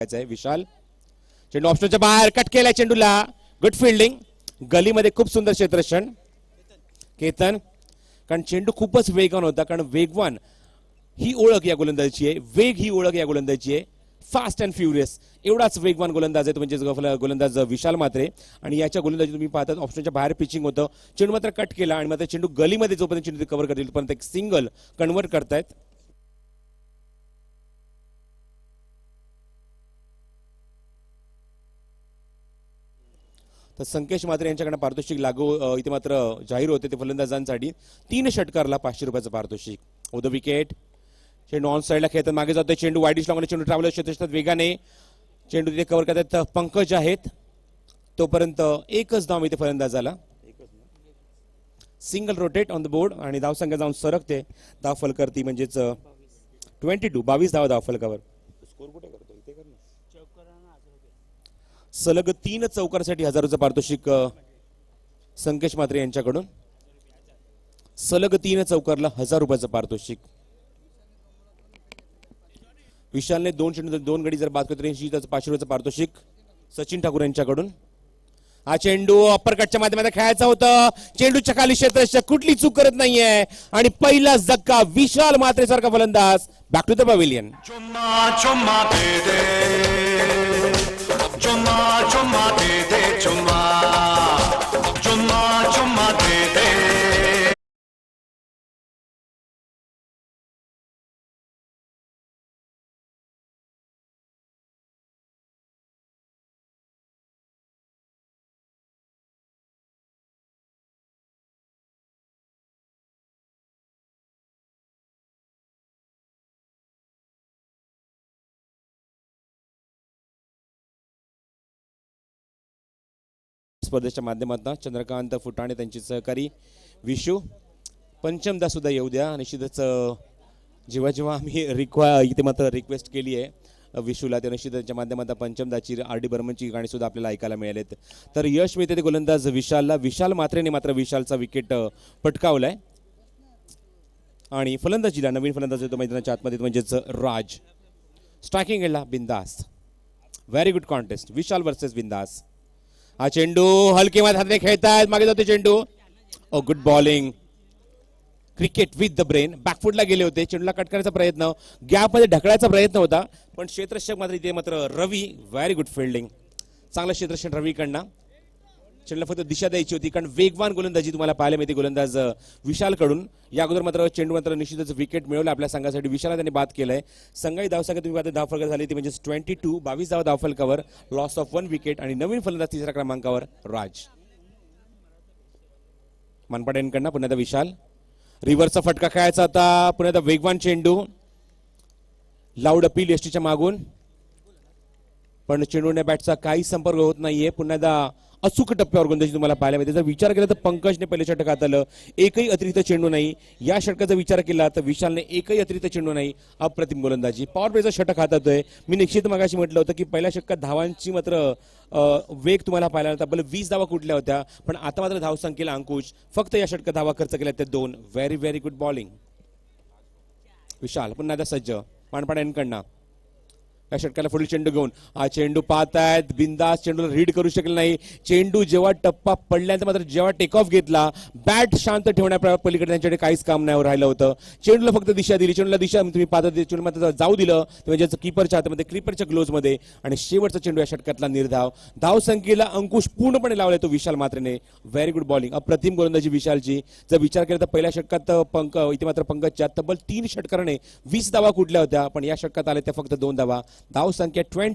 आहे विशाल. चेंडू ऑप्शनच्या बाहेर कट केलाय चेंडूला. Good fielding. गलीमध्ये खूप सुंदर क्षेत्ररक्षण केतन. कारण चेंडू खूपच वेगवान होता. कारण वेगवान ही ओळख या गोलंदाजीची आहे. वेग ही ओळख या गोलंदाजीची आहे. फास्ट अँड फ्युरियस एवढाच वेगवान गोलंदाज आहे म्हणजे गोलंदाज विशाल मात्रे. आणि याच्या गोलंदाजी तुम्ही पाहतात ऑप्शनच्या बाहेर पिचिंग होतं. चेंडू मात्र कट केला आणि मात्र चेंडू गलीमध्ये जोपर्यंत चेंडू कव्हर करतील पण एक सिंगल कन्वर्ट करतायत. तर संकेश मात्रे यांच्याकडे पारितोषिक लागू इथे मात्र जाहीर होते ते फलंदाजांसाठी 3 षटकारला 500 रुपयाचं पारितोषिक. The wicket. चेंडू ऑन साईडला खेळतात मागे जातोय चेंडू वाईडिश लागून चेंडू ट्रॅव्हलर क्षेत्रात वेगाने चेंडू तिथे कव्हर करतात पंकज आहेत. तोपर्यंत एकच धाव इथे फलंदाजाला. Single rotate on the board आणि धावसंख्या जाऊन सरकते. धाव फलकरती म्हणजेच 22 धाव धाव फलकावर. स्कोर कुठे करतो इथे कर ना. सलग 3 चौकारासाठी 1000 पारितोषिक संकेश मात्रे यांच्याकडून. सलग 3 चौकारला 1000 रुपयाचं पारितोषिक. विशालने 2 चेंडू 2 गडी जर बाद करतो 500 रुपयाचं पारितोषिक सचिन ठाकूर यांच्याकडून. हा चेंडू अप्परकटच्या माध्यमात खेळायचा होता. चेंडूच्या खाली क्षेत्ररक्षक कुठली चूक करत नाहीये आणि पहिला धक्का विशाल मात्रे सारखा फलंदाज बॅक टू द पवेलियन. स्पर्धेच्या माध्यमातून चंद्रकांत फुटाणे त्यांचे सहकारी विशू पंचमदा सुद्धा येऊ द्या. निश्चितच जेव्हा जेव्हा आम्ही इथे मात्र रिक्वेस्ट केली आहे विशूला त्या निश्चितच्या माध्यमातून पंचमदाची RD बर्मनची गाणी सुद्धा आपल्याला ऐकायला मिळालेत. तर यश मिळते ते गोलंदाज विशालला. विशाल मात्रेने मात्र विशालचा विकेट पटकावलाय आणि फलंदाजीला नवीन फलंदाज येतो मैदानाच्या आतमध्ये म्हणजेच राज. स्ट्रायकिंग एंडला Bindas. Very good contest Vishal versus Bindas. हा चेंडू हलके हाताने खेळतायत मागे जातो चेंडू. Good bowling. Cricket with the brain. बॅकफुटला गेले होते. चेंडूला कट करायचा प्रयत्न गॅपमध्ये ढकलायचा प्रयत्न होता पण क्षेत्ररक्षक मात्र इथे मात्र रवी. Very good fielding. चांगलं क्षेत्ररक्षण रवीकडनं. चेंडूला फक्त दिशा द्यायची होती कारण वेगवान गोलंदाजी तुम्हाला पाहायला मिळते गोलंदाज विशालकडून. या अगोदर मात्र चेंडू मात्र निश्चितच विकेट मिळवलं आपल्या संघासाठी. विशाला त्यांनी बाद केलंय. संघाची धावसंख्या तुम्ही पाहता धावफलक झाली ती म्हणजे 22 धाव धावफलकावर. लॉस ऑफ 1 विकेट आणि नवीन फलंदाज 3ऱ्या क्रमांकावर राज. मनपाड यांकडनं पुन्हा विशाल. रिव्हर्सचा फटका खेळायचा होता. पुन्हा वेगवान चेंडू. लाऊड अपील एसटीच्या मागून पण चेंडूने बॅटचा काही संपर्क होत नाहीये. पुन्हा अचूक टप्प्यावर गोलंदाजी तुम्हाला पाहायला मिळते. जर विचार केला तर पंकजने पहिले षटक हाताळलं. एकही अतिरिक्त चेंडू नाही. या षटकाचा विचार केला तर विशालने एकही अतिरिक्त चेंडू नाही. अप्रतिम गोलंदाजी. पॉवर प्लेचं षटक हाताळतोय. मी निश्चित मगाशी म्हटलं होतं की पहिल्या षटकात धावांची मात्र वेग तुम्हाला पाहायला होता. बरं 20 धावा कुठल्या होत्या पण आता मात्र धावसंख्येला अंकुश. फक्त या षटकात धावा खर्च केल्या त्या 2. Very good bowling. विशाल पुन्हा एकदा सज्ज. मानपाड यांकडनं या षटकाला पुढील चेंडू घेऊन. हा चेंडू पाहतायत बिंदास. चेंडूला रीड करू शकले नाही. चेंडू जेव्हा टप्पा पडल्यानंतर मात्र जेव्हा टेक ऑफ घेतला बॅट शांत ठेवण्या पलीकडे त्यांच्याकडे काहीच काम नाही राहिलं होतं. चेंडूला फक्त दिशा दिली. चेंडूला दिशा तुम्ही पाहता चेंडू मात्र जाऊ दिलं म्हणजे कीपरच्या हातामध्ये क्रीपरच्या ग्लोजमध्ये आणि शेवटचा चेंडू या षटकातला निर्धाव. धावसंख्येला अंकुश पूर्णपणे लावलाय तो विशाल मात्रेने. Very good bowling. अप्रतिम गोलंदाजी विशालची. जर विचार केला तर पहिल्या षटकात इथे मात्र पंकजच्या तब्बल 3 षटकाराने 20 धावा कुठल्या होत्या पण या षटकात आल्या त्या फक्त 2 धावा. धावसंख्या